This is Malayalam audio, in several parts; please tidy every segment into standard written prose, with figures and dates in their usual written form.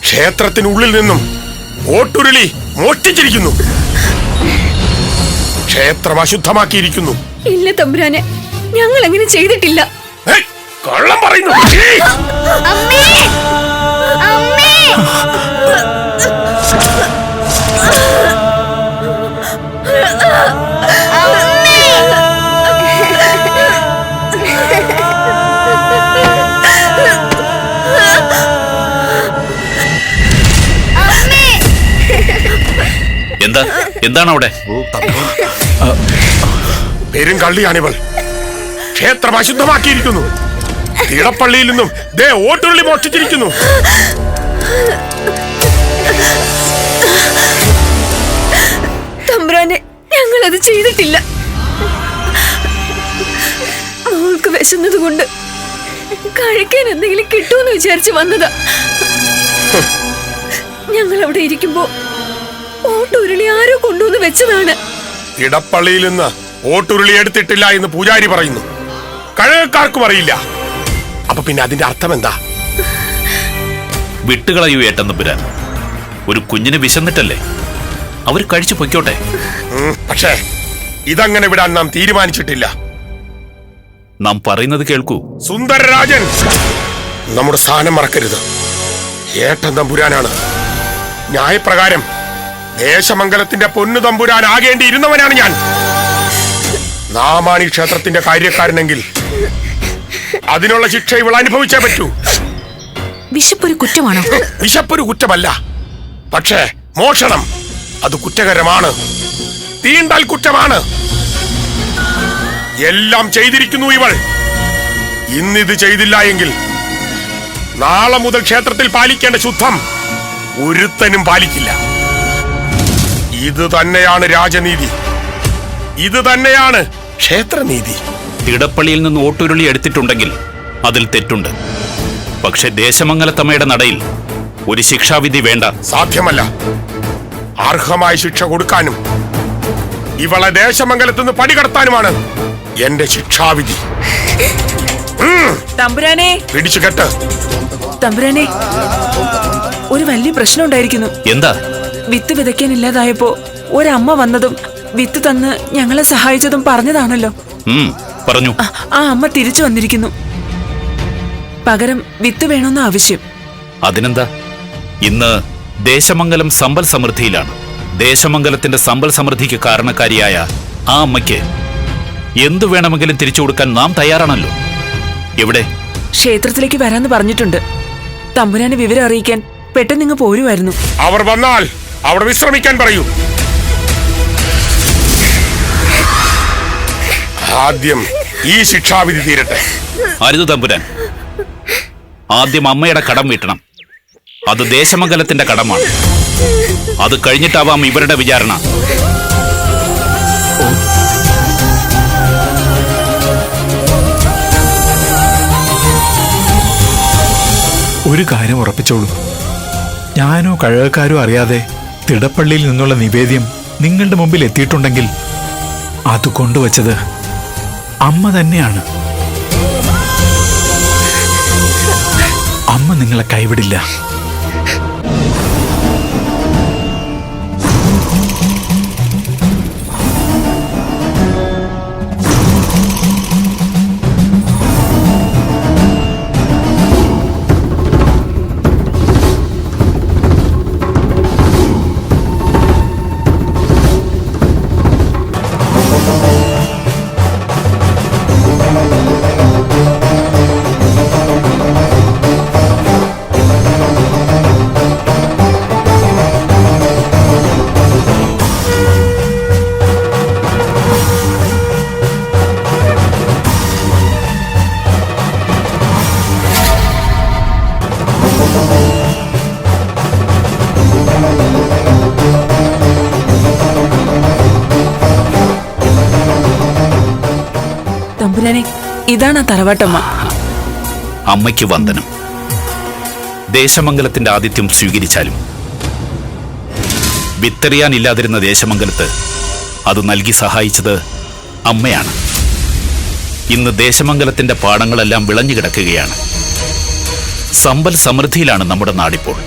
ക്ഷേത്രത്തിനുള്ളിൽ നിന്നും ഓട്ടുരുളി മോഷ്ടിച്ചിരിക്കുന്നു. ക്ഷേത്രം അശുദ്ധമാക്കിയിരിക്കുന്നു. ഇല്ല തമ്പുരാനെ, ഞങ്ങൾ അങ്ങനെ ചെയ്തിട്ടില്ല. കള്ളം പറയുന്നു. എന്താണ് അവിടെ? പെരുങ്കള്ളിയാണിവൾ. ക്ഷേത്രം അശുദ്ധമാക്കിയിരിക്കുന്നു. ഇടപ്പള്ളിയിൽ നിന്നും ദേ ഓട്ടുരുളി മോഷ്ടിച്ചിരിക്കുന്നു. തമ്പുരാനെ, ഞങ്ങൾ അത് ചെയ്തിട്ടില്ല. അവൾക്ക് വിശന്നത് കൊണ്ട് കഴിക്കാൻ എന്തെങ്കിലും കിട്ടുമെന്ന് വിചാരിച്ച് വന്നതാ. ഞങ്ങൾ അവിടെ ഇരിക്കുമ്പോ ഓട്ടുരുളി ആരോ കൊണ്ടുവന്ന് വെച്ചതാണ്. ഇടപ്പള്ളിയിൽ നിന്ന് ഓട്ടുരുളി എടുത്തിട്ടില്ല എന്ന് പൂജാരി പറയുന്നു. കഴകക്കാർക്കും അറിയില്ല. അപ്പൊ പിന്നെ അതിന്റെ അർത്ഥം എന്താ? വിട്ടുകളയൂ ഏട്ടന്തമ്പുരാൻ. ഒരു കുഞ്ഞിന് വിശന്നിട്ടല്ലേ, അവർ കഴിച്ചു പൊയ്ക്കോട്ടെ. പക്ഷേ ഇതങ്ങനെ വിടാൻ നാം തീരുമാനിച്ചിട്ടില്ല. നാം പറയുന്നത് കേൾക്കൂ. സുന്ദരരാജൻ, നമ്മുടെ സ്ഥാനം മറക്കരുത്. ഏട്ടൻ തമ്പുരാനാണ്. ന്യായപ്രകാരം ദേശമംഗലത്തിന്റെ പൊന്നു തമ്പുരാൻ ആകേണ്ടിയിരുന്നവനാണ് ഞാൻ. നാമാണ് ഈ ക്ഷേത്രത്തിന്റെ കാര്യക്കാരനെങ്കിൽ അതിനുള്ള ശിക്ഷ ഇവൾ അനുഭവിച്ചേ പറ്റൂ. വിശപ്പൊരു കുറ്റമാണോ? വിശപ്പൊരു കുറ്റമല്ല, പക്ഷേ മോഷണം അത് കുറ്റകരമാണ്. തീണ്ടാൽ കുറ്റമാണ്. എല്ലാം ചെയ്തിരിക്കുന്നു ഇവൾ. ഇന്നിത് ചെയ്തില്ല എങ്കിൽ നാളെ മുതൽ ക്ഷേത്രത്തിൽ പാലിക്കേണ്ട ശുദ്ധം ഒരുത്തനും പാലിക്കില്ല. ഇത് തന്നെയാണ് രാജനീതി. ഇത് തന്നെയാണ് ക്ഷേത്രനീതി. ഇടപ്പള്ളിയിൽ നിന്ന് ഓട്ടുരുളി എടുത്തിട്ടുണ്ടെങ്കിൽ അതിൽ തെറ്റുണ്ട്. പക്ഷെ ദേശമംഗലത്തമ്മയുടെ നടയിൽ ഒരു ശിക്ഷാവിധി വേണ്ട. സാധ്യമല്ല. അർഹമായ ശിക്ഷ കൊടുക്കാനും ഇവളെ ദേശമംഗലത്ത് നിന്ന് പടികടത്താനുമാണ് എന്റെ ശിക്ഷാവിധി. തമ്പുരാനെ, പിടിച്ചു കെട്ട്. തമ്പുരാനെ, ഒരു വലിയ പ്രശ്നം ഉണ്ടായിരിക്കുന്നു. എന്താ? വിത്ത് വിതയ്ക്കാനില്ലാതായപ്പോ ഒരമ്മ വന്നതും വിത്ത് തന്ന് ഞങ്ങളെ സഹായിച്ചതും പറഞ്ഞതാണല്ലോ. പറഞ്ഞു. ആ അമ്മ തിരിച്ചു വന്നിരിക്കുന്നു. പകരം വിത്ത് വേണമെന്ന ആവശ്യം. അതിനെന്താ? ഇന്ന് ദേശമംഗലം സമ്പൽ സമൃദ്ധിയിലാണ്. ദേശമംഗലത്തിന്റെ സമ്പൽ സമൃദ്ധിക്ക് കാരണക്കാരിയായ ആ അമ്മയ്ക്ക് എന്തു വേണമെങ്കിലും തിരിച്ചു കൊടുക്കാൻ നാം തയ്യാറാണല്ലോ. എവിടെ? ക്ഷേത്രത്തിലേക്ക് വരാന്ന് പറഞ്ഞിട്ടുണ്ട്. തമ്പുരാനെ വിവരം അറിയിക്കാൻ പെട്ടെന്ന് ഇങ്ങ് പോരുമായിരുന്നു. അവർ വന്നാൽ അവിടെ വിശ്രമിക്കാൻ പറയൂ. ആദ്യം ഈ ശിക്ഷാവിധി തീരട്ടെ. അരുത് തമ്പുരാൻ. ആദ്യം അമ്മയുടെ കടം വീട്ടണം. അത് ദേശമംഗലത്തിന്റെ കടമാണ്. അത് കഴിഞ്ഞിട്ടാവാം ഇവരുടെ വിചാരണ. ഒരു കാര്യം ഉറപ്പിച്ചോളൂ. ഞാനോ കഴകക്കാരോ അറിയാതെ തിടപ്പള്ളിയിൽ നിന്നുള്ള നിവേദ്യം നിങ്ങളുടെ മുമ്പിൽ എത്തിയിട്ടുണ്ടെങ്കിൽ അത് കൊണ്ടുവച്ചത് അമ്മ തന്നെയാണ്. അമ്മ നിങ്ങളെ കൈവിടില്ല. തമ്പുരാനെ, ഇതാണ് തറവാട്ടമ്മ. അമ്മയ്ക്ക് വന്ദനം. ദേശമംഗലത്തിന്റെ ആതിഥ്യം സ്വീകരിച്ചാലും വിത്തെറിയാനില്ലാതിരുന്ന ദേശമംഗലത്ത് അത് നൽകി സഹായിച്ചത് അമ്മയാണ്. ഇന്ന് ദേശമംഗലത്തിന്റെ പാടങ്ങളെല്ലാം വിളഞ്ഞു കിടക്കുകയാണ്. സമ്പൽ സമൃദ്ധിയിലാണ് നമ്മുടെ നാടിപ്പോൾ.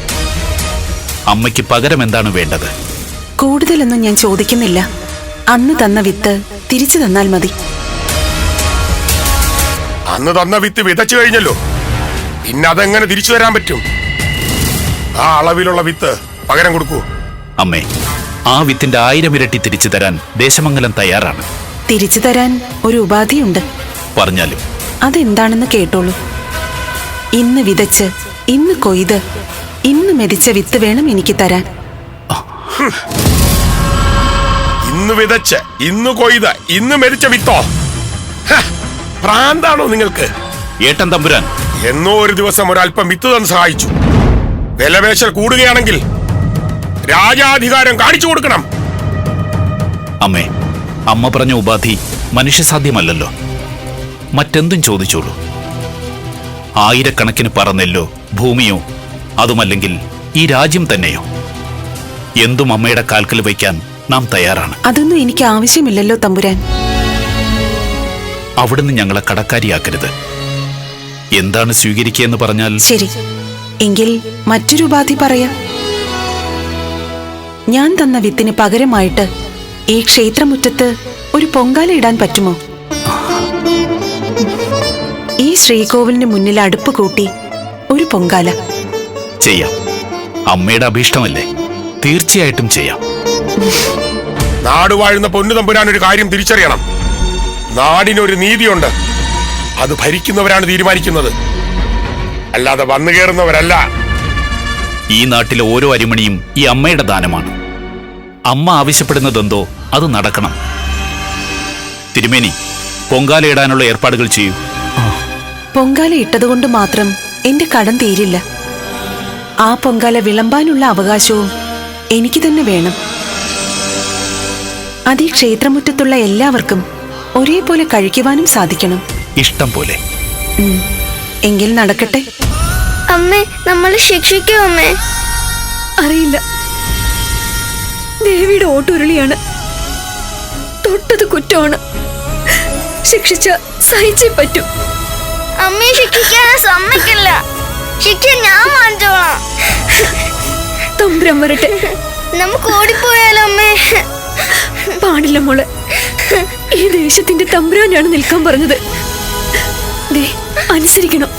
അമ്മയ്ക്ക് പകരം എന്താണ് വേണ്ടത്? കൂടുതലൊന്നും ഞാൻ ചോദിക്കുന്നില്ല. അന്ന് തന്ന വിത്ത് തിരിച്ചു തന്നാൽ മതി. അന്ന് തന്ന വിത്ത് വിതച്ചു കഴിഞ്ഞല്ലോ, പിന്നെ അതെങ്ങനെ തിരിച്ചു തരാൻ പറ്റും? ആ അളവിലുള്ള വിത്ത് പകരം കൊടുക്കൂ. അമ്മേ, ആ വിത്തിന്റെ 1000 ഇരട്ടി തിരിച്ചു തരാൻ ദേശമംഗലം തയ്യാറാണ്. തിരിച്ചു തരാൻ ഒരു ഉപാധിയുണ്ട്. പറഞ്ഞാലും. അതെന്താണെന്ന് കേട്ടോളൂ. ഇന്ന് വിതച്ച് ഇന്ന് കൊയ്ത് ഇന്ന് മെതിച്ച വിത്ത് വേണം എനിക്ക് തരാൻ. ഇന്ന് വിതച്ച് ഇന്ന് കൊയ്ത് ഇന്ന് മെതിച്ച വിത്തോ? ഭ്രാന്താണോ നിങ്ങൾക്ക്? ഏട്ടൻ തമ്പുരാൻ, എന്നോ ഒരു ദിവസം ഒരല്പം വിത്ത് തന്ന് സഹായിച്ചു. വിലപേശൽ കൂടുകയാണെങ്കിൽ രാജാധികാരം കാണിച്ചു കൊടുക്കണം. അമ്മേ, അമ്മ പറഞ്ഞ ഉപാധി മനുഷ്യസാധ്യമല്ലല്ലോ. മറ്റെന്തും ചോദിച്ചോളൂ. 1000കണക്കിന് പറന്നെല്ലോ, ഭൂമിയോ, അതുമല്ലെങ്കിൽ ഈ രാജ്യം തന്നെയോ, എന്തും അമ്മയുടെ കാൽക്കൽ വയ്ക്കാൻ നാം തയ്യാറാണ്. അതൊന്നും എനിക്ക് ആവശ്യമില്ലല്ലോ തമ്പുരാൻ. അവിടുന്ന് ഞങ്ങളെ കടക്കാരിയാക്കരുത്. എന്താണ് സ്വീകരിക്കുകയെന്ന് പറഞ്ഞാൽ? ശരി, എങ്കിൽ മറ്റൊരു ഉപാധി പറയാം. ഞാൻ തന്ന വിത്തിന് പകരമായിട്ട് ഈ ക്ഷേത്രമുറ്റത്ത് ഒരു പൊങ്കാല ഇടാൻ പറ്റുമോ? ഈ ശ്രീകോവിലിന് മുന്നിൽ അടുപ്പ് കൂട്ടി ഒരു പൊങ്കാല ചെയ്യാം. അമ്മയുടെ അഭീഷ്ടമല്ലേ, തീർച്ചയായിട്ടും ചെയ്യാം. നാടുവാഴുന്ന പൊന്നു തമ്പുരാൻ ഒരു കാര്യം തിരിച്ചറിയണം. നാടിനൊരു നീതിയുണ്ട്. അത് ഭരിക്കുന്നവരാണ് തീരുമാനിക്കുന്നത്, അല്ലാതെ വന്നു കയറുന്നവരല്ല. ഈ നാട്ടിലെ ഓരോ അരിമണിയും ഈ അമ്മയുടെ ദാനമാണ്. അമ്മ ആവശ്യപ്പെടുന്നതെന്തോ അത് നടക്കണം. തിരുമേനി, പൊങ്കാല ഇടാനുള്ള ഏർപ്പാടുകൾ ചെയ്യൂ. പൊങ്കാല ഇട്ടതുകൊണ്ട് മാത്രം എന്റെ കടം തീരില്ല. ആ പൊങ്കാല വിളമ്പാനുള്ള അവകാശവും എനിക്ക് തന്നെ വേണം. അത് ഈ ക്ഷേത്രമുറ്റത്തുള്ള എല്ലാവർക്കും ഒരേപോലെ കഴിക്കുവാനും സാധിക്കണം. ഇഷ്ടം പോലെ. എങ്കിൽ നടക്കട്ടെ. അമ്മേ, നമ്മൾ ശിക്ഷിക്കോ അമ്മേ? അറിയില്ല, ദേവിയുടെ ഓട്ടുരുളിയാണ്. തൊട്ടത് കുറ്റമാണ്. ശിക്ഷിച്ച സഹിച്ചേ പറ്റൂ. അമ്മയെ ശിക്ഷിക്കാൻ സമ്മതിക്കില്ല. ശിക്ഷ ഞാൻ വാങ്ങിച്ചോളാം. തമ്പുരാൻ വരട്ടെ. നമുക്ക് ഓടിപ്പോയാലോ അമ്മേ? പാടില്ല മോളെ, ഈ ദേശത്തിന്റെ തമ്പുരാനാണ് നിൽക്കാൻ പറഞ്ഞത്. ദേ, അനുസരിക്കണം.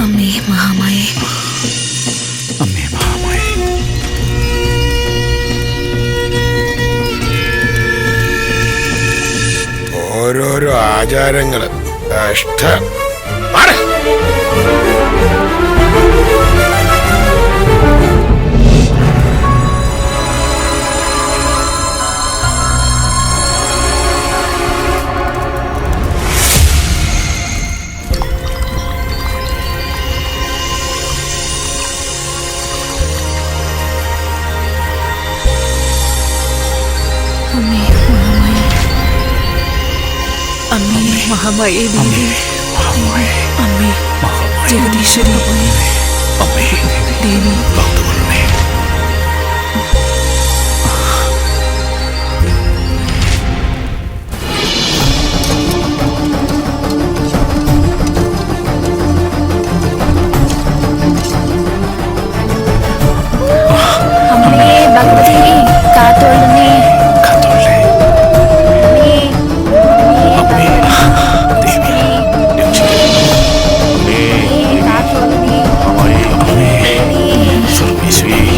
അമ്മേ മഹാമായേ. അമ്മേ മഹാമായേ. ഓരോരോ ആചാരങ്ങള് കഷ്ടം. അമ്മേ മഹാമായേ ദേവി, അമ്മേ ജഗദീശ്വരി, അമ്മേ, ദേവി, കാത്തുകൊള്ളണേ. അമ്മേ ഭഗവതി കാത്തോളണേ. കാത്തോളണേ. അമ്മേ, ദേവി, രക്ഷിക്കണേ. അമ്മേ, സർവേശ്വരി,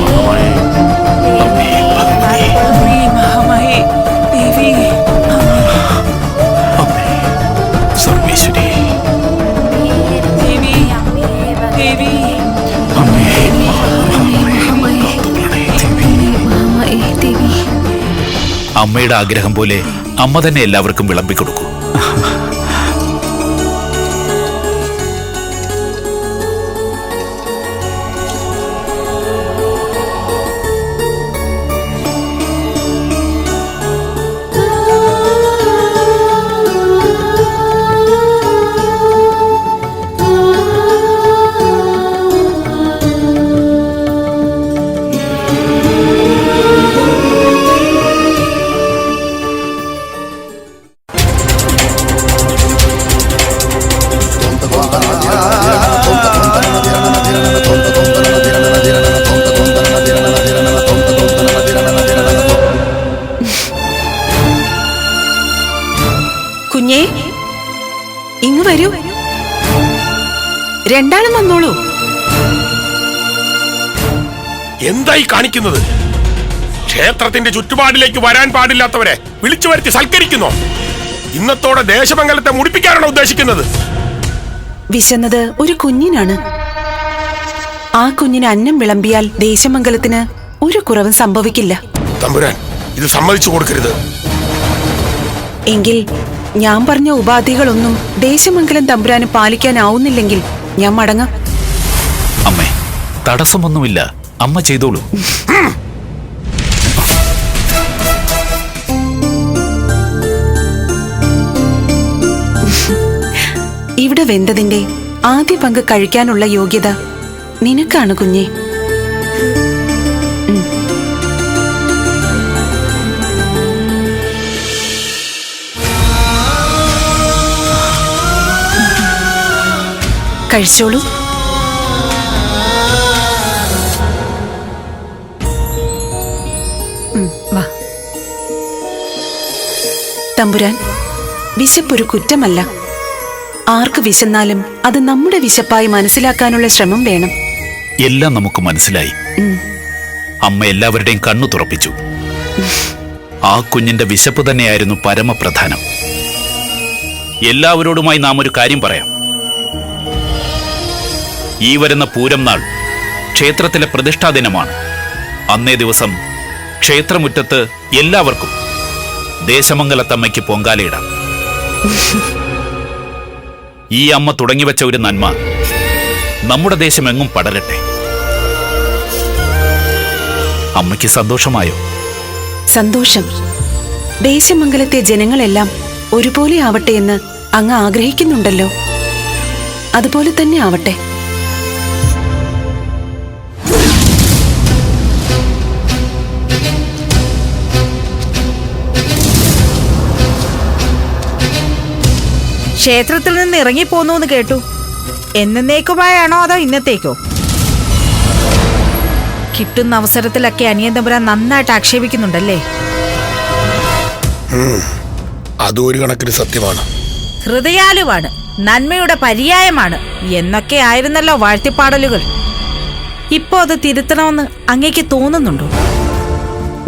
അമ്മേ, ഭഗവതി, അമ്മേ മഹാമായേ ദേവി, അമ്മേ, സർവേശ്വരി, ദേവി, ദേവി, അമ്മേ, കാത്തുകൊള്ളണേ. ദേവി. അമ്മയുടെ ആഗ്രഹം പോലെ അമ്മ തന്നെ എല്ലാവർക്കും വിളമ്പിക്കൊടുക്കൂ. രണ്ടാളും വന്നോളൂ. എന്തായി കാണിക്കുന്നത്? ക്ഷേത്രത്തിന്റെ ചുറ്റുപാടിലേക്ക് വരാൻ പാടില്ലാത്തവരെ വിളിച്ചു വരുത്തി സൽക്കരിക്കുന്നു. ഇന്നത്തോടെ ദേശമംഗലത്തെ മുടിപ്പിക്കാനാണോ ഉദ്ദേശിക്കുന്നത്? വിശന്നത് ഒരു കുഞ്ഞിനാണ്. ആ കുഞ്ഞിന് അന്നം വിളമ്പിയാൽ ദേശമംഗലത്തിന് ഒരു കുറവും സംഭവിക്കില്ല. തമ്പുരാൻ, ഇത് സമ്മതിച്ചു കൊടുക്കരുത്. എങ്കിൽ ഞാൻ പറഞ്ഞ ഉപാധികളൊന്നും ദേശമംഗലം തമ്പുരാന് പാലിക്കാനാവുന്നില്ലെങ്കിൽ ഞാൻ മടങ്ങാം. അമ്മേ, തടസ്സമൊന്നുമില്ല, അമ്മ ചെയ്തോളൂ. ഇവിടെ വെന്തതിന്റെ ആദ്യ പങ്ക് കഴിക്കാനുള്ള യോഗ്യത നിനക്കാണ് കുഞ്ഞെ. കഴിച്ചോളൂ. വാ. തമ്പുരാൻ, വിശപ്പൊരു കുറ്റമല്ല. ആർക്ക് വിശന്നാലും അത് നമ്മുടെ വിശപ്പായി മനസ്സിലാക്കാനുള്ള ശ്രമം വേണം. എല്ലാം നമുക്ക് മനസ്സിലായി. അമ്മ എല്ലാവരുടെയും കണ്ണു തുറപ്പിച്ചു. ആ കുഞ്ഞിന്റെ വിശപ്പ് തന്നെയായിരുന്നു പരമപ്രധാനം. എല്ലാവരോടുമായി നാം ഒരു കാര്യം പറയാം. ഈ വരുന്ന പൂരം നാൾ ക്ഷേത്രത്തിലെ പ്രതിഷ്ഠാ ദിനമാണ്. അന്നേ ദിവസം ക്ഷേത്രമുറ്റത്ത് എല്ലാവർക്കും ദേശമംഗലത്തമ്മയ്ക്ക് പൊങ്കാലയിടാം. ഈ അമ്മ തുടങ്ങിവെച്ച ഒരു നന്മ നമ്മുടെ ദേശമെങ്ങും പടരട്ടെ. അമ്മയ്ക്ക് സന്തോഷമായോ? സന്തോഷം. ദേശമംഗലത്തെ ജനങ്ങളെല്ലാം ഒരുപോലെ ആവട്ടെ എന്ന് അങ്ങ് ആഗ്രഹിക്കുന്നുണ്ടല്ലോ. അതുപോലെ തന്നെ ആവട്ടെ. ക്ഷേത്രത്തിൽ നിന്ന് ഇറങ്ങിപ്പോന്നു എന്ന് കേട്ടു. എന്നേക്കുമായാണോ അതോ ഇന്നത്തേക്കോ? കിട്ടുന്ന അവസരത്തിലൊക്കെ അനിയൻ തമ്പുരാൻ നന്നായിട്ട് ആക്ഷേപിക്കുന്നുണ്ടല്ലേ? അതും ഒരു കണക്കിന് സത്യമാണ്. ഹൃദയാലുവാണ്, നന്മയുടെ പര്യായമാണ് എന്നൊക്കെ ആയിരുന്നല്ലോ വാഴ്ത്തിപ്പാടലുകൾ. ഇപ്പോ അത് തിരുത്തണമെന്ന് അങ്ങേക്ക് തോന്നുന്നുണ്ടോ?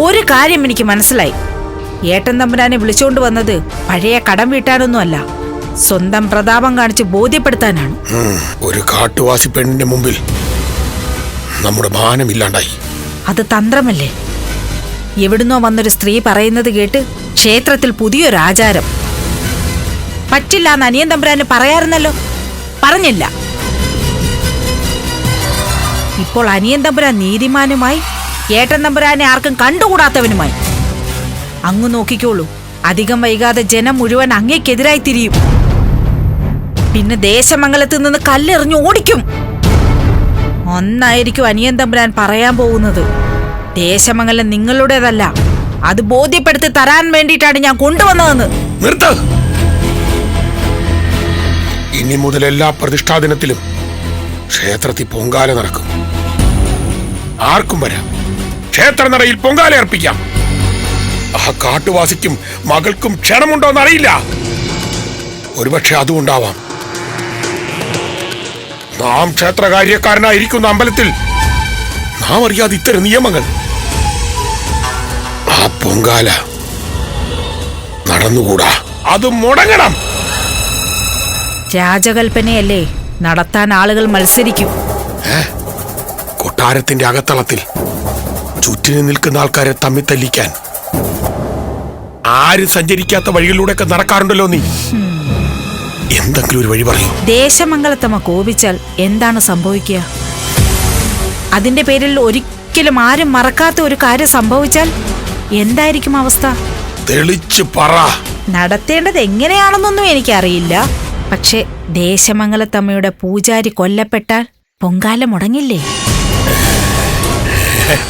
ഒരു കാര്യം എനിക്ക് മനസ്സിലായി. ഏട്ടൻ തമ്പുരാനെ വിളിച്ചുകൊണ്ട് വന്നത് പഴയ കടം വീട്ടാനൊന്നുമല്ല, സ്വന്തം പ്രതാപം കാണിച്ച് ബോധ്യപ്പെടുത്താനാണ്. ഒരു കാട്ടുവാസി പെണ്ണിന്റെ മുമ്പിൽ നമ്മുടെ മാനമില്ലാണ്ടായി. അത് തന്ത്രമല്ലേ? എവിടുന്നോ വന്നൊരു സ്ത്രീ പറയുന്നത് കേട്ട് ക്ഷേത്രത്തിൽ പുതിയൊരു ആചാരം. പറ്റില്ല എന്ന് അനിയൻ തമ്പുരാന് പറയാറുന്നല്ലോ, പറഞ്ഞില്ല. ഇപ്പോൾ അനിയൻ തമ്പുരാൻ നീതിമാനുമായി, ഏട്ടൻ തമ്പുരാനെ ആർക്കും കണ്ടുകൂടാത്തവനുമായി. അങ്ങ് നോക്കിക്കോളൂ, അധികം വൈകാതെ ജനം മുഴുവൻ അങ്ങേക്കെതിരായി തിരിയും. പിന്നെ ദേശമംഗലത്ത് നിന്ന് കല്ലെറിഞ്ഞ് ഓടിക്കും. ഒന്നായിരിക്കും അനിയൻ തമ്പുരാൻ പറയാൻ പോകുന്നത്. ദേശമംഗലം നിങ്ങളുടേതല്ല, അത് ബോധ്യപ്പെടുത്തി തരാൻ വേണ്ടിയിട്ടാണ് ഞാൻ കൊണ്ടുവന്നതെന്ന്. നിർത്ത്. ഇനി മുതൽ എല്ലാ പ്രതിഷ്ഠാദിനത്തിലും ക്ഷേത്രത്തിൽ പൊങ്കാല നടക്കും. ആർക്കും വരാം, ക്ഷേത്രനടയിൽ പൊങ്കാല അർപ്പിക്കാം. ആ കാട്ടുവാസിക്കും മകൾക്കും ക്ഷണമുണ്ടോന്ന് അറിയില്ല. ഒരുപക്ഷെ അതുകൊണ്ടാവാം നാം ക്ഷേത്രകാര്യക്കാരനായിരിക്കുന്ന അമ്പലത്തിൽ നാം അറിയാതെ ഇത്തരം നിയമങ്ങൾ. ആ പൊങ്കാല നടന്നുകൂടാ, അത് മുടങ്ങണം. രാജകൽപ്പനയല്ലേ, നടത്താൻ ആളുകൾ മത്സരിക്കും. കൊട്ടാരത്തിന്റെ അകത്തളത്തിൽ ചുറ്റിന് നിൽക്കുന്ന ആൾക്കാരെ തമ്മിൽ തല്ലിക്കാൻ ആരും സഞ്ചരിക്കാത്ത വഴികളിലൂടെയൊക്കെ നടക്കാറുണ്ടല്ലോ നീ. എന്തെങ്കിലും ഒരു വഴി പറയൂ. ദേശമംഗലത്തമ്മ കോപിച്ചാൽ എന്താണ് സംഭവിക്കുക? അതിന്റെ പേരിൽ ഒരിക്കലും ആരും മറക്കാത്ത ഒരു കാര്യം സംഭവിച്ചാൽ എന്തായിരിക്കും അവസ്ഥ? തെളിച്ച് പറ. നടത്തേണ്ടത് എങ്ങനെയാണെന്നൊന്നും എനിക്കറിയില്ല. പക്ഷെ ദേശമംഗലത്തമ്മയുടെ പൂജാരി കൊല്ലപ്പെട്ടാൽ പൊങ്കാല മുടങ്ങില്ലേ?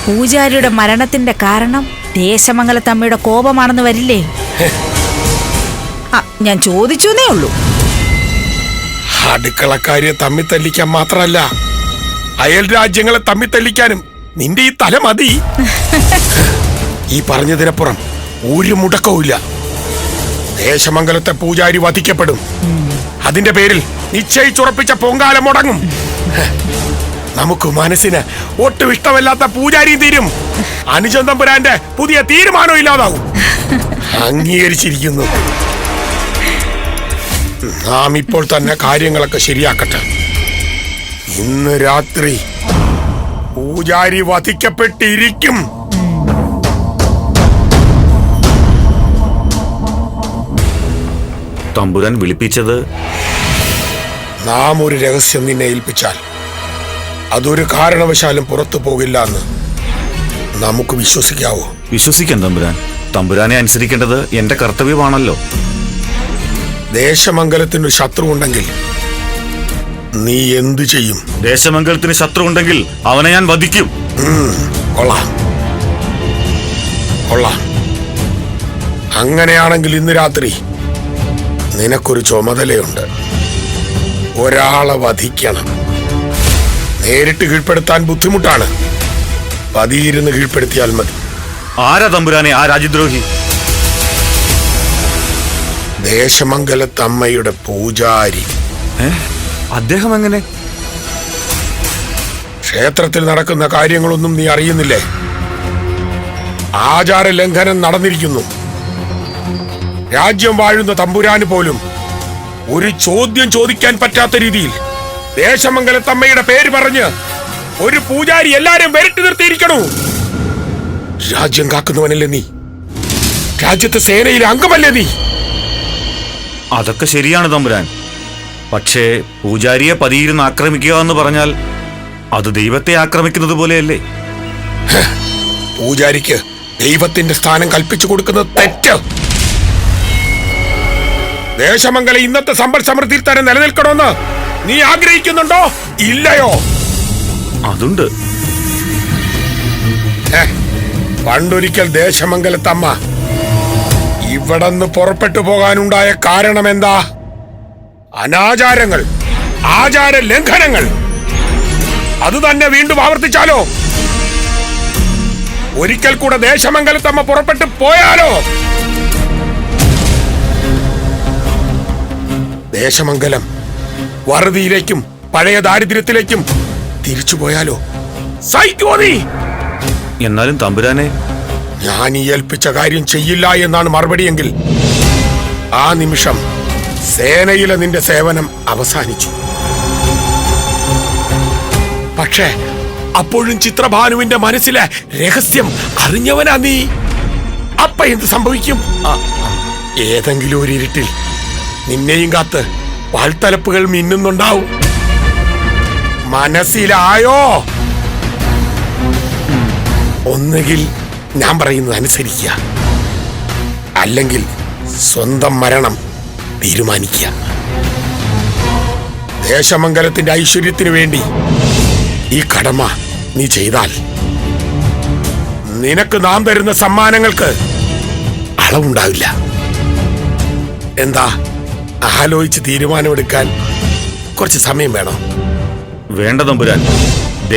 പൂജാരിയുടെ മരണത്തിന്റെ കാരണം ദേശമംഗലത്തമ്മയുടെ കോപമാണെന്ന് വരില്ലേ? ഞാൻ ചോദിച്ചേ ഉള്ളൂ. അടുക്കളക്കാരെ തമ്മിൽ തല്ലിക്കാൻ മാത്രമല്ല, അയൽ രാജ്യങ്ങളെ തമ്മിൽ തല്ലിക്കാനും നിന്റെ ഈ തല മതി. ഈ പറഞ്ഞതിനപ്പുറം ഒരു മുടക്കവുമില്ല. ദേശമംഗലത്തെ പൂജാരി വധിക്കപ്പെടും. അതിന്റെ പേരിൽ നിശ്ചയിച്ചുറപ്പിച്ച പൊങ്കാല മുടങ്ങും. നമുക്ക് മനസ്സിന് ഒട്ടും ഇഷ്ടമല്ലാത്ത പൂജാരിയും തീരും. അനുജൻ തമ്പുരാന്റെ പുതിയ തീരുമാനം ഇല്ലാതാവും. അംഗീകരിച്ചിരിക്കുന്നു. നാം ഇപ്പോൾ തന്നെ കാര്യങ്ങളൊക്കെ ശരിയാക്കട്ടെ. ഇന്ന് രാത്രി പൂജാരി വധിക്കപ്പെട്ടിരിക്കും. തമ്പുരാൻ വിളിപ്പിച്ചത്? നാം ഒരു രഹസ്യം നിന്നെ ഏൽപ്പിച്ചാൽ അതൊരു കാരണവശാലും പുറത്തു പോകില്ല എന്ന് നമുക്ക് വിശ്വസിക്കാവോ? വിശ്വസിക്കാം തമ്പുരാൻ. തമ്പുരാനെ അനുസരിക്കേണ്ടത് എന്റെ കർത്തവ്യമാണല്ലോ. ദേശമംഗലത്തിനൊരു ശത്രു ഉണ്ടെങ്കിൽ നീ എന്തു ചെയ്യും? ദേശമംഗലത്തിന് ശത്രു ഉണ്ടെങ്കിൽ അവനെ ഞാൻ വധിക്കും. കൊള്ളാം കൊള്ളാം. അങ്ങനെയാണെങ്കിൽ ഇന്ന് രാത്രി നിനക്കൊരു ചുമതലയുണ്ട്. ഒരാളെ വധിക്കണം. നേരിട്ട് കീഴ്പ്പെടുത്താൻ ബുദ്ധിമുട്ടാണ്. പതിയിരുന്ന് കീഴ്പ്പെടുത്തിയാൽ മതി. ആരാ തമ്പുരാനെ ആ രാജ്യദ്രോഹി? ദേശമംഗലത്തമ്മയുടെ പൂജാരി. അദ്ദേഹം എങ്ങനെ? ക്ഷേത്രത്തിൽ നടക്കുന്ന കാര്യങ്ങളൊന്നും നീ അറിയുന്നില്ലേ? ആചാര ലംഘനം നടന്നിരിക്കുന്നു. രാജ്യം വാഴുന്ന തമ്പുരാന് പോലും ഒരു ചോദ്യം ചോദിക്കാൻ പറ്റാത്ത രീതിയിൽ ദേശമംഗലത്തമ്മയുടെ പേര് പറഞ്ഞ് ഒരു പൂജാരി എല്ലാരും വരട്ടി നിർത്തിയിരിക്കണു. രാജ്യം കാക്കുന്നവനല്ലേ നീ? രാജ്യത്തെ സേനയിലെ അംഗമല്ലേ നീ? അതൊക്കെ ശരിയാണ് തമ്പുരാൻ. പക്ഷേ പൂജാരിയെ പതിയിരുന്ന് ആക്രമിക്കുക എന്ന് പറഞ്ഞാൽ അത് ദൈവത്തെ ആക്രമിക്കുന്നത് പോലെയല്ലേ? പൂജാരിക്ക് ദൈവത്തിന്റെ സ്ഥാനം കൽപ്പിച്ചു കൊടുക്കുന്നത് തെറ്റ്. ദേശമംഗലം ഇന്നത്തെ സമ്പൽ സമൃദ്ധിയിൽ തന്നെ നിലനിൽക്കണമെന്ന് നീ ആഗ്രഹിക്കുന്നുണ്ടോ ഇല്ലയോ? അതുണ്ട്. പണ്ടൊരിക്കൽ ദേശമംഗലത്തമ്മ ഇവിടന്ന് പുറപ്പെട്ടു പോകാനുണ്ടായ കാരണം എന്താ? അനാചാരങ്ങൾ, ആചാര ലംഘനങ്ങൾ. അത് തന്നെ വീണ്ടും ആവർത്തിച്ചാലോ? ഒരിക്കൽ കൂടെ ദേശമംഗലത്തമ്മ പുറപ്പെട്ടു പോയാലോ? ദേശമംഗലം വറുതിയിലേക്കും പഴയ ദാരിദ്ര്യത്തിലേക്കും തിരിച്ചു പോയാലോ? സഹിക്കുമോ നീ? എന്നാലും തമ്പുരാനെ, ഞാൻ ഈ ഏൽപ്പിച്ച കാര്യം ചെയ്യില്ല എന്നാണ് മറുപടിയെങ്കിൽ ആ നിമിഷം സേനയിലെ നിന്റെ സേവനം അവസാനിച്ചു. പക്ഷേ അപ്പോഴും ചിത്രഭാനുവിന്റെ മനസ്സിലെ രഹസ്യം അറിഞ്ഞവനാ നീ. അപ്പ എന്ത് സംഭവിക്കും? ഏതെങ്കിലും ഒരു ഇരുട്ടിൽ നിന്നെയും കാത്ത് വാൾത്തലപ്പുകൾ മിന്നുന്നുണ്ടാവും. മനസ്സിലായോ? ഒന്നുകിൽ ഞാൻ പറയുന്നത് അനുസരിക്കുക, അല്ലെങ്കിൽ സ്വന്തം മരണം തീരുമാനിക്കുക. ദേശമംഗലത്തിന്റെ ഐശ്വര്യത്തിനു വേണ്ടി ഈ കടമ നീ ചെയ്താൽ നിനക്ക് നാം തരുന്ന സമ്മാനങ്ങൾക്ക് അളവുണ്ടാവില്ല. എന്താ, ആലോചിച്ച് തീരുമാനമെടുക്കാൻ കുറച്ച് സമയം വേണോ? വേണ്ട തമ്പുരാൻ.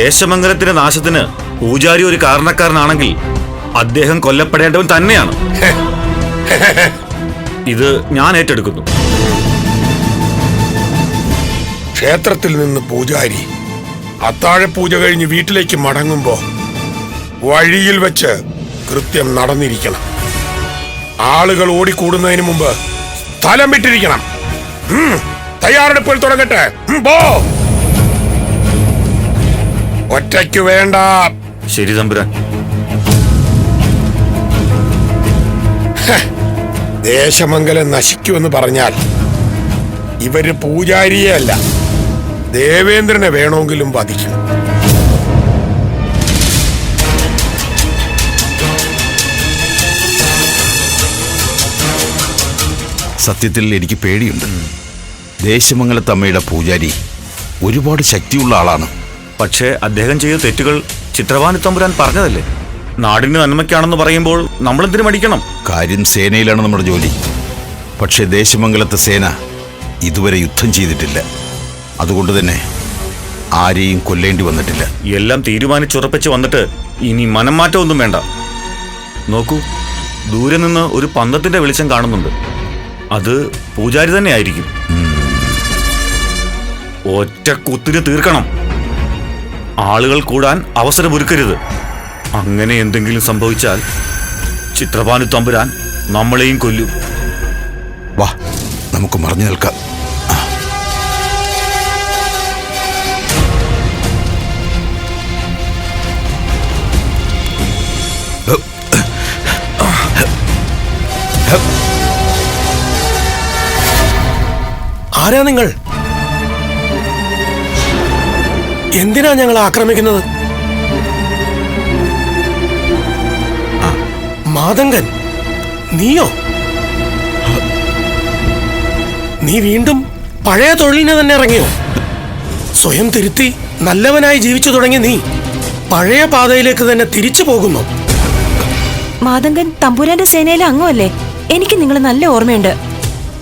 ദേശമംഗലത്തിന്റെ നാശത്തിന് പൂജാരി ഒരു കാരണക്കാരനാണെങ്കിൽ അദ്ദേഹം കൊല്ലപ്പെടേണ്ടവൻ തന്നെയാണ്. ഇത് ഞാൻ ഏറ്റെടുക്കുന്നു. ക്ഷേത്രത്തിൽ നിന്ന് പൂജാരി അത്താഴപൂജ കഴിഞ്ഞ് വീട്ടിലേക്ക് മടങ്ങുമ്പോ വഴിയിൽ വെച്ച് കൃത്യം നടന്നിരിക്കണം. ആളുകൾ ഓടിക്കൂടുന്നതിന് മുമ്പ് സ്ഥലം വിട്ടിരിക്കണം. തയ്യാറെടുപ്പുകൾ തുടങ്ങട്ടെ. പോ. ഒറ്റയ്ക്ക് വേണ്ട. ശരി തമ്പുരാൻ. ദേശമംഗലം നശിക്കുമെന്ന് പറഞ്ഞാൽ ഇവര് പൂജാരിയെ അല്ല, ദേവേന്ദ്രനെ വേണമെങ്കിലും വധിക്കും. സത്യത്തിൽ എനിക്ക് പേടിയുണ്ട്. ദേശമംഗലത്തമ്മയുടെ പൂജാരി ഒരുപാട് ശക്തിയുള്ള ആളാണ്. പക്ഷേ അദ്ദേഹം ചെയ്ത തെറ്റുകൾ ചിത്രഭാനു തമ്പുരാൻ പറഞ്ഞതല്ലേ? നാടിന് നന്മയ്ക്കാണെന്ന് പറയുമ്പോൾ നമ്മളെന്തിനു മടിക്കണം? കാര്യം സേനയിലാണ് നമ്മുടെ ജോലി. പക്ഷേ ദേശമംഗലത്തെ സേന ഇതുവരെ യുദ്ധം ചെയ്തിട്ടില്ല. അതുകൊണ്ട് തന്നെ ആരെയും കൊല്ലേണ്ടി വന്നിട്ടില്ല. എല്ലാം തീരുമാനിച്ചുറപ്പിച്ച് വന്നിട്ട് ഇനി മനം മാറ്റമൊന്നും വേണ്ട. നോക്കൂ, ദൂരെ നിന്ന് ഒരു പന്തത്തിന്റെ വെളിച്ചം കാണുന്നുണ്ട്. അത് പൂജാരി തന്നെ ആയിരിക്കും. ഒറ്റ കുത്തിന് തീർക്കണം. ആളുകൾ കൂടാൻ അവസരമൊരുക്കരുത്. അങ്ങനെ എന്തെങ്കിലും സംഭവിച്ചാൽ ചിത്രഭാനു തമ്പുരാൻ നമ്മളെയും കൊല്ലും. വാ, നമുക്ക് മറഞ്ഞു നിൽക്കാം. ആരാ നിങ്ങൾ? എന്തിനാ ഞങ്ങൾ ആക്രമിക്കുന്നത്? മാതങ്കൻ, നീയോ? നീ വീണ്ടും പഴയ തൊഴിലിന് തന്നെ ഇറങ്ങിയോ? സ്വയം തിരുത്തി നല്ലവനായി ജീവിച്ചു തുടങ്ങി നീ പഴയ പാതയിലേക്ക് തന്നെ തിരിച്ചു പോകുന്നു. മാതങ്കൻ തമ്പുരാന്റെ സേനയിലെ അംഗമല്ലേ? എനിക്ക് നിങ്ങളെ നല്ല ഓർമ്മയുണ്ട്.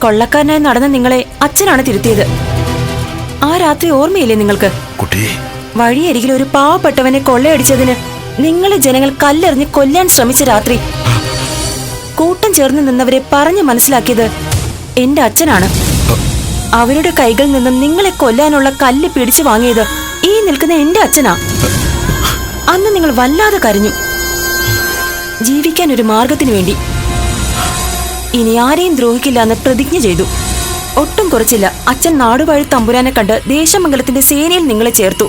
കൊള്ളക്കാരനായി നടന്ന നിങ്ങളെ അച്ഛനാണ് തിരുത്തിയത്. ആ രാത്രി ഓർമ്മയില്ലേ നിങ്ങൾക്ക്? കുട്ടി, വഴിയരികിൽ ഒരു പാവപ്പെട്ടവനെ കൊള്ളയടിച്ചതിന് നിങ്ങളെ ജനങ്ങൾ കല്ലെറിഞ്ഞ് കൊല്ലാൻ ശ്രമിച്ച രാത്രി കൂട്ടം ചേർന്ന് നിന്നവരെ പറഞ്ഞു മനസ്സിലാക്കിയത് എന്റെ അച്ഛനാണ്. അവരുടെ കൈകളിൽ നിന്നും നിങ്ങളെ കൊല്ലാനുള്ള കല്ല് പിടിച്ചു വാങ്ങിയത് ഈ നിൽക്കുന്ന എന്റെ അച്ഛനാ. അന്ന് നിങ്ങൾ വല്ലാതെ കരഞ്ഞു, ജീവിക്കാൻ ഒരു മാർഗത്തിനു വേണ്ടി. ഇനി ആരെയും ദ്രോഹിക്കില്ല എന്ന് പ്രതിജ്ഞ ചെയ്തു. ഒട്ടും കുറച്ചില്ല, അച്ഛൻ നാടുവാഴി തമ്പുരാനെ കണ്ട് ദേശമംഗലത്തിന്റെ സേനയിൽ നിങ്ങളെ ചേർത്തു.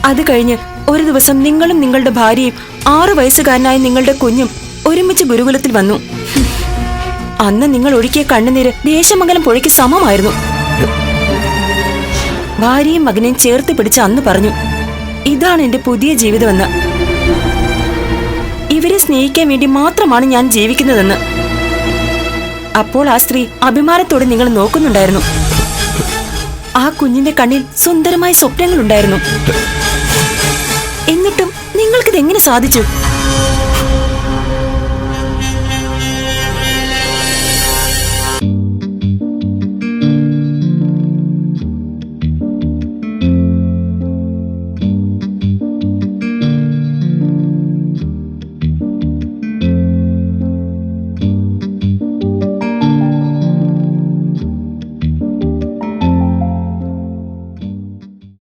അത് കഴിഞ്ഞ് ഒരു ദിവസം നിങ്ങളും നിങ്ങളുടെ ഭാര്യയും 6 വയസ്സുകാരനായ നിങ്ങളുടെ കുഞ്ഞും ഒരുമിച്ച് ഗുരുകുലത്തിൽ വന്നു. അന്ന് നിങ്ങൾ ഒഴുക്കിയ കണ്ണുനീര് ദേശമംഗലം പുഴയ്ക്ക് സമമായിരുന്നു. ഭാര്യയും മകനെയും ചേർത്ത് പിടിച്ച് അന്ന് പറഞ്ഞു, ഇതാണ് എന്റെ പുതിയ ജീവിതമെന്ന്. ഇവരെ സ്നേഹിക്കാൻ വേണ്ടി മാത്രമാണ് ഞാൻ ജീവിക്കുന്നതെന്ന്. അപ്പോൾ ആ സ്ത്രീ അഭിമാനത്തോടെ നിങ്ങൾ നോക്കുന്നുണ്ടായിരുന്നു. ആ കുഞ്ഞിന്റെ കണ്ണിൽ സുന്ദരമായ സ്വപ്നങ്ങളുണ്ടായിരുന്നു. എന്നിട്ടും നിങ്ങൾക്കിത് എങ്ങനെ സാധിച്ചു?